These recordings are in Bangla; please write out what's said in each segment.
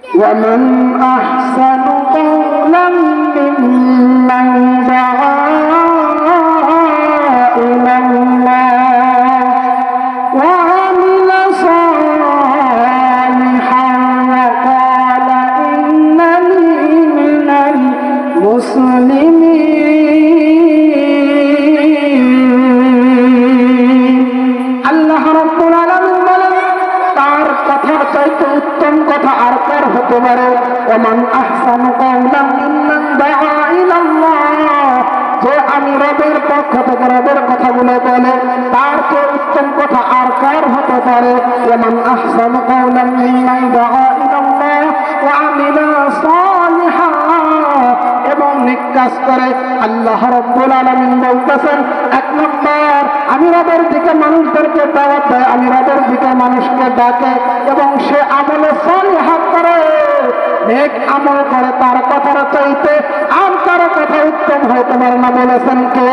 ومن أحسن قولا ممن دعا إلى الله وعمل صالحا وقال إنني من المسلمين আল্লাহ রাব্বুল আলামিন বলেন তার কথার চাইতে উত্তম কথা আর কার হতে পারে ওমান আহসানু কাওলাম মিম্মান দাআ ইলাল্লাহ যে আমি রবের পক্ষ থেকে রবের কথাগুলো বলে তার চেয়ে উত্তম কথা আর কার হতে পারে ওমান আহসানু কাওলাম মিম্মান দাআ ইলাল্লাহ ওয়া আমিলা সালিহা এবং নেক কাজ করে আল্লাহ রাব্বুল আলামিন বলতেছেন এক নম্বর আমি রবের দিকে মানুষদেরকে দাওয়াত দেয় আমি রবের দিকে মানুষকে ডাকে এবং সে আমলে সালিহা করে নেক আমল করে তার কথার চাইতে আর কার কথা উত্তম হতে পারে না বলেছেন কে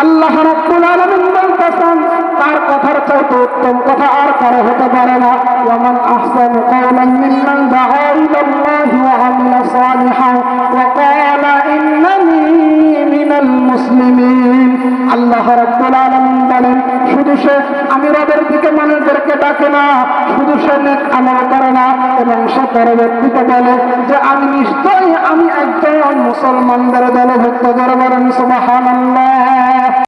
আল্লাহ রাব্বুল আলামিন বলতেছেন তার কথার চাইতে উত্তম কথা আর কারো হতে পারে না ওয়ামান আহসানু কাওলাম মিম্মান দাআ ইলাল্লাহি ওয়া আমিলা সালিহান ওয়া ক্বালা ইন্নানী মিনাল মুসলিমিন আল্লাহ রাব্বুল আলামিন বলেন শুধু সে আমি রবের দিকে মানুষদেরকে ডাকে না শুধু সে নেক আমল করে না এবং সে পরবর্তীতে বলে যে আমি নিশ্চয়ই আমি একজন মুসলমানদের দলভুক্ত। বলেন সুবহানাল্লাহ।